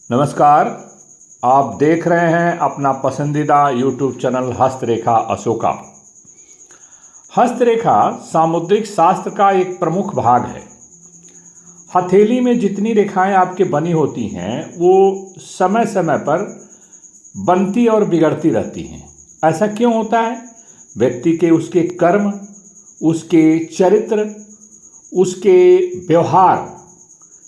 नमस्कार। आप देख रहे हैं अपना पसंदीदा यूट्यूब चैनल हस्तरेखा अशोका। हस्तरेखा सामुद्रिक शास्त्र का एक प्रमुख भाग है। हथेली में जितनी रेखाएं आपके बनी होती हैं वो समय समय पर बनती और बिगड़ती रहती हैं। ऐसा क्यों होता है? व्यक्ति के उसके कर्म, उसके चरित्र, उसके व्यवहार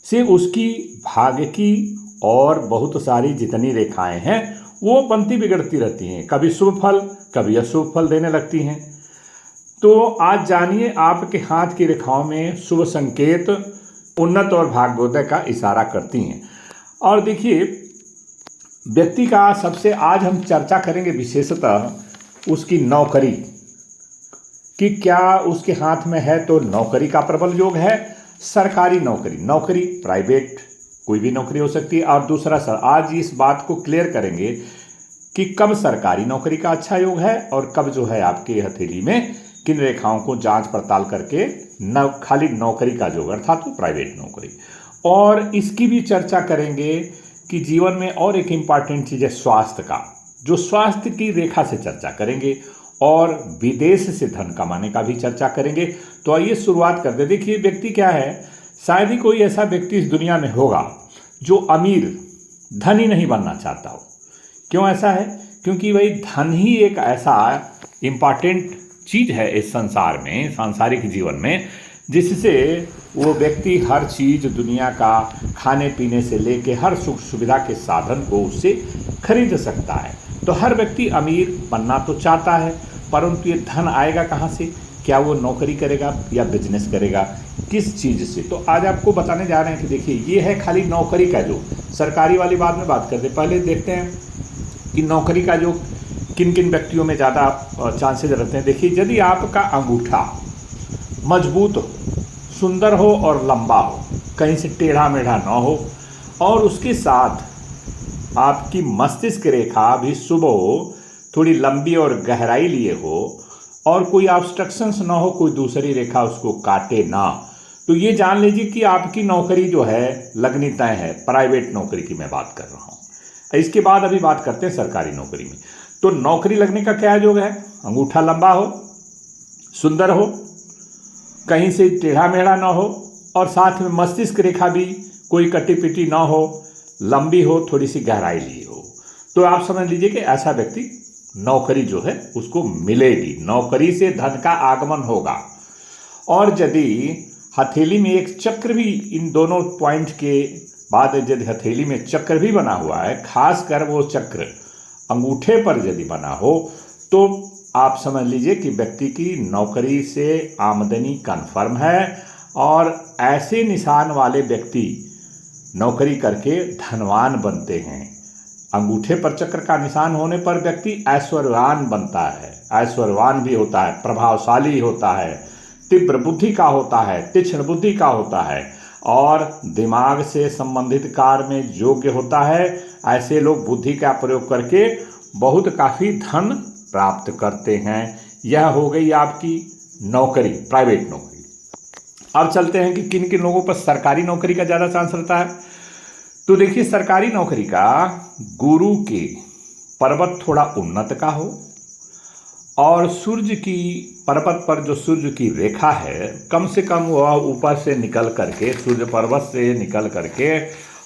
से उसकी भाग्य की और बहुत सारी जितनी रेखाएं हैं वो बनती बिगड़ती रहती हैं। कभी शुभ फल कभी अशुभ फल देने लगती हैं। तो आज जानिए आपके हाथ की रेखाओं में शुभ संकेत, उन्नत और भाग्योदय का इशारा करती हैं। और देखिए, व्यक्ति का सबसे आज हम चर्चा करेंगे विशेषतः उसकी नौकरी कि क्या उसके हाथ में है। तो नौकरी का प्रबल योग है। सरकारी नौकरी प्राइवेट कोई भी नौकरी हो सकती है। और दूसरा आज इस बात को क्लियर करेंगे कि कब सरकारी नौकरी का अच्छा योग है और कब जो है आपके हथेली में किन रेखाओं को जांच पड़ताल करके न खाली नौकरी का योग अर्थात तो प्राइवेट नौकरी। और इसकी भी चर्चा करेंगे कि जीवन में और एक इम्पॉर्टेंट चीज़ है स्वास्थ्य का, जो स्वास्थ्य की रेखा से चर्चा करेंगे। और विदेश से धन कमाने का भी चर्चा करेंगे। तो आइए शुरुआत करते। देखिए, व्यक्ति क्या है, शायद ही कोई ऐसा व्यक्ति इस दुनिया में होगा जो अमीर धनी नहीं बनना चाहता हो। क्यों ऐसा है? क्योंकि भाई धन ही एक ऐसा इम्पॉर्टेंट चीज़ है इस संसार में, सांसारिक जीवन में, जिससे वो व्यक्ति हर चीज़ दुनिया का खाने पीने से लेके हर सुख सुविधा के साधन को उससे खरीद सकता है। तो हर व्यक्ति अमीर बनना तो चाहता है, परंतु ये धन आएगा कहाँ से? क्या वो नौकरी करेगा या बिजनेस करेगा, किस चीज़ से? तो आज आपको बताने जा रहे हैं कि देखिए, ये है खाली नौकरी का जो सरकारी वाली बात में बात करते। पहले देखते हैं कि नौकरी का जो किन किन व्यक्तियों में ज़्यादा चांसेज रहते हैं। देखिए, यदि आपका अंगूठा मजबूत हो, सुंदर हो और लंबा हो, कहीं से टेढ़ा मेढ़ा ना हो, और उसके साथ आपकी मस्तिष्क रेखा भी शुभ हो, थोड़ी लंबी और गहराई लिए हो, और कोई ऑब्स्ट्रक्शंस ना हो, कोई दूसरी रेखा उसको काटे ना, तो ये जान लीजिए कि आपकी नौकरी जो है लगनी तय है। प्राइवेट नौकरी की मैं बात कर रहा हूँ। इसके बाद अभी बात करते हैं सरकारी नौकरी में। तो नौकरी लगने का क्या योग है? अंगूठा लंबा हो, सुंदर हो, कहीं से टेढ़ा मेढ़ा ना हो, और साथ में मस्तिष्क रेखा भी कोई कटी पिटी ना हो, लंबी हो, थोड़ी सी गहराई ली हो। तो आप समझ लीजिए कि ऐसा व्यक्ति नौकरी जो है उसको मिलेगी, नौकरी से धन का आगमन होगा। और यदि हथेली में एक चक्र भी, इन दोनों पॉइंट के बाद यदि हथेली में चक्र भी बना हुआ है, खासकर वो चक्र अंगूठे पर यदि बना हो, तो आप समझ लीजिए कि व्यक्ति की नौकरी से आमदनी कन्फर्म है। और ऐसे निशान वाले व्यक्ति नौकरी करके धनवान बनते हैं। अंगूठे पर चक्र का निशान होने पर व्यक्ति ऐश्वर्यवान बनता है, ऐश्वर्यवान भी होता है, प्रभावशाली होता है, तीव्र बुद्धि का होता है, तीक्ष्ण बुद्धि का होता है, और दिमाग से संबंधित कार्य में योग्य होता है। ऐसे लोग बुद्धि का प्रयोग करके बहुत काफ़ी धन प्राप्त करते हैं। यह हो गई आपकी नौकरी, प्राइवेट नौकरी। अब चलते हैं कि किन किन लोगों पर सरकारी नौकरी का ज़्यादा चांस रहता है। तो देखिए, सरकारी नौकरी का गुरु के पर्वत थोड़ा उन्नत का हो, और सूर्य की पर्वत पर जो सूर्य की रेखा है कम से कम वह ऊपर से निकल करके, सूर्य पर्वत से निकल करके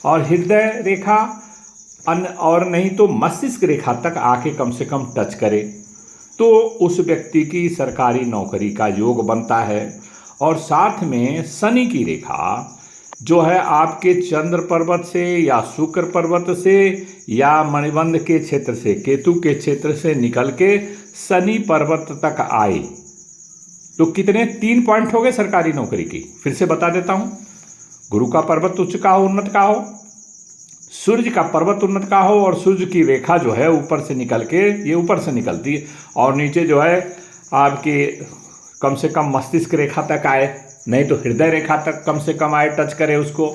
और हृदय रेखा और नहीं तो मस्तिष्क रेखा तक आके कम से कम टच करे, तो उस व्यक्ति की सरकारी नौकरी का योग बनता है। और साथ में शनि की रेखा जो है आपके चंद्र पर्वत से या शुक्र पर्वत से या मणिबंध के क्षेत्र से, केतु के क्षेत्र से निकल के शनि पर्वत तक आए, तो कितने 3 पॉइंट हो गए सरकारी नौकरी की। फिर से बता देता हूँ, गुरु का पर्वत उच्च का हो, उन्नत का हो, सूर्य का पर्वत उन्नत का हो, और सूर्य की रेखा जो है ऊपर से निकल के, ये ऊपर से निकलती है और नीचे जो है आपके कम से कम मस्तिष्क रेखा तक आए, नहीं तो हृदय रेखा तक कम से कम आए, टच करे उसको।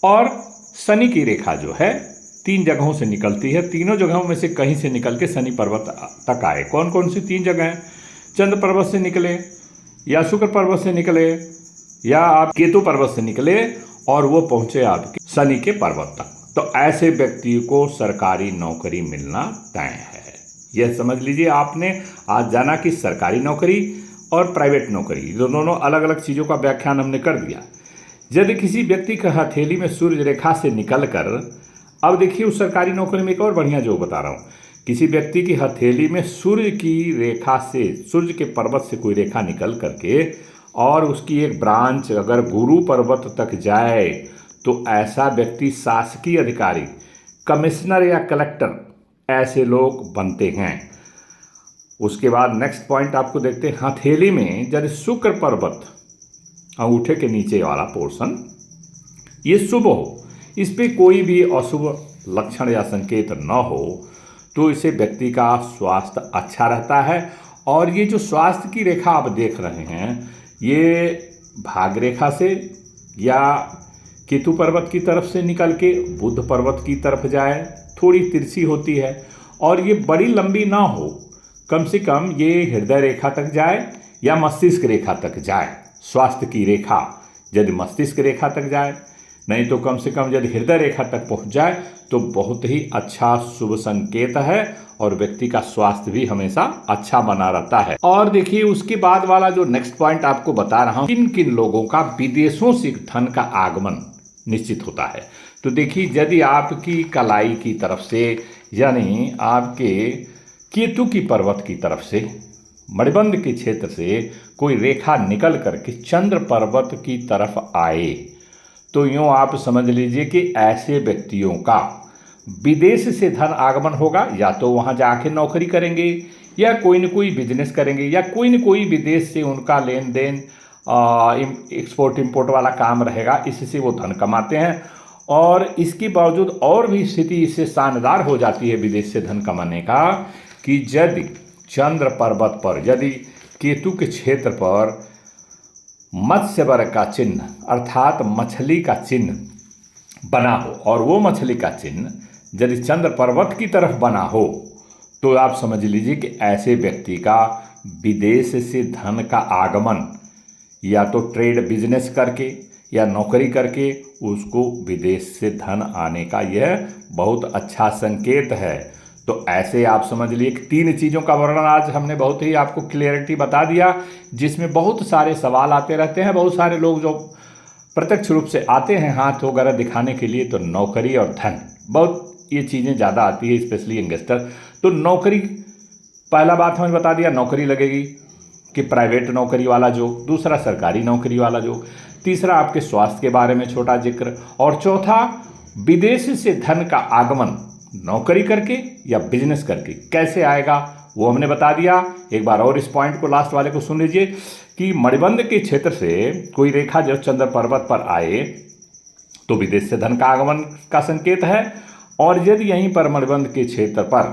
और शनि की रेखा जो है 3 जगहों से निकलती है, तीनों जगहों में से कहीं से निकल के शनि पर्वत तक आए। कौन कौन सी 3 जगह हैं? चंद्र पर्वत से निकले, या शुक्र पर्वत से निकले, या आप केतु पर्वत से निकले, और वो पहुंचे आपके शनि के पर्वत तक। तो ऐसे व्यक्ति को सरकारी नौकरी मिलना तय है। यह समझ लीजिए, आपने आज जाना कि सरकारी नौकरी और प्राइवेट नौकरी दोनों अलग अलग चीज़ों का व्याख्यान हमने कर दिया। यदि किसी व्यक्ति का हथेली में सूर्य रेखा से निकलकर, अब देखिए उस सरकारी नौकरी में एक और बढ़िया जो बता रहा हूँ, किसी व्यक्ति की हथेली में सूर्य की रेखा से, सूर्य के पर्वत से कोई रेखा निकल करके और उसकी एक ब्रांच अगर गुरु पर्वत तक जाए तो ऐसा व्यक्ति शासकीय अधिकारी, कमिश्नर या कलेक्टर, ऐसे लोग बनते हैं। उसके बाद नेक्स्ट पॉइंट आपको देखते हैं, हथेली में यदि शुक्र पर्वत अंगूठे के नीचे वाला पोर्शन ये शुभ हो, इस पे कोई भी अशुभ लक्षण या संकेत न हो, तो इसे व्यक्ति का स्वास्थ्य अच्छा रहता है। और ये जो स्वास्थ्य की रेखा आप देख रहे हैं, ये भाग रेखा से या केतु पर्वत की तरफ से निकल के बुध पर्वत की तरफ जाए, थोड़ी तिरछी होती है और ये बड़ी लंबी ना हो, कम से कम ये हृदय रेखा तक जाए या मस्तिष्क रेखा तक जाए। स्वास्थ्य की रेखा यदि मस्तिष्क रेखा तक जाए, नहीं तो कम से कम यदि हृदय रेखा तक पहुंच जाए तो बहुत ही अच्छा शुभ संकेत है और व्यक्ति का स्वास्थ्य भी हमेशा अच्छा बना रहता है। और देखिए उसके बाद वाला जो नेक्स्ट पॉइंट आपको बता रहा हूं, किन किन लोगों का विदेशों से धन का आगमन निश्चित होता है। तो देखिए यदि आपकी कलाई की तरफ से, यानी आपके केतु की पर्वत की तरफ से, मणिबंध के क्षेत्र से कोई रेखा निकल करके चंद्र पर्वत की तरफ आए, तो यूँ आप समझ लीजिए कि ऐसे व्यक्तियों का विदेश से धन आगमन होगा। या तो वहाँ जाके नौकरी करेंगे या कोई न कोई बिजनेस करेंगे या कोई न कोई विदेश से उनका लेन देन एक्सपोर्ट इंपोर्ट वाला काम रहेगा, इससे वो धन कमाते हैं। और इसके बावजूद और भी स्थिति इससे शानदार हो जाती है विदेश से धन कमाने का, कि यदि चंद्र पर्वत पर, यदि केतु के क्षेत्र पर मत्स्य वर्ग का चिन्ह अर्थात मछली का चिन्ह बना हो और वो मछली का चिन्ह यदि चंद्र पर्वत की तरफ बना हो, तो आप समझ लीजिए कि ऐसे व्यक्ति का विदेश से धन का आगमन, या तो ट्रेड बिजनेस करके या नौकरी करके उसको विदेश से धन आने का यह बहुत अच्छा संकेत है। तो ऐसे आप समझ लिए कि 3 चीज़ों का वर्णन आज हमने बहुत ही आपको क्लियरिटी बता दिया, जिसमें बहुत सारे सवाल आते रहते हैं। बहुत सारे लोग जो प्रत्यक्ष रूप से आते हैं हाथ वगैरह दिखाने के लिए, तो नौकरी और धन, बहुत ये चीज़ें ज़्यादा आती है, स्पेशली यंगस्टर। तो नौकरी, पहला बात हमें बता दिया, नौकरी लगेगी कि प्राइवेट नौकरी वाला जो, दूसरा सरकारी नौकरी वाला जो, तीसरा आपके स्वास्थ्य के बारे में छोटा जिक्र, और चौथा विदेश से धन का आगमन नौकरी करके या बिजनेस करके कैसे आएगा वो हमने बता दिया। एक बार और इस पॉइंट को, लास्ट वाले को सुन लीजिए कि मणिबंध के क्षेत्र से कोई रेखा जब चंद्र पर्वत पर आए तो विदेश से धन का आगमन का संकेत है। और यदि यहीं पर मणिबंध के क्षेत्र पर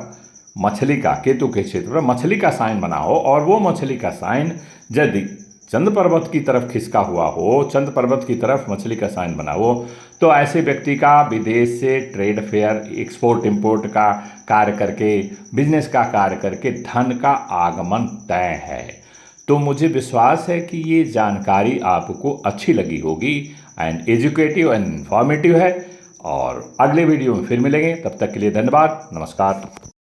मछली का, केतु के क्षेत्र पर मछली का साइन बना हो और वो मछली का साइन यदि चंद्र पर्वत की तरफ खिसका हुआ हो, चंद्र पर्वत की तरफ मछली का साइन बना हो, तो ऐसे व्यक्ति का विदेश से ट्रेड फेयर, एक्सपोर्ट इंपोर्ट का कार्य करके, बिजनेस का कार्य करके धन का आगमन तय है। तो मुझे विश्वास है कि ये जानकारी आपको अच्छी लगी होगी एंड एजुकेटिव एंड इन्फॉर्मेटिव है। और अगले वीडियो में फिर मिलेंगे, तब तक के लिए धन्यवाद, नमस्कार।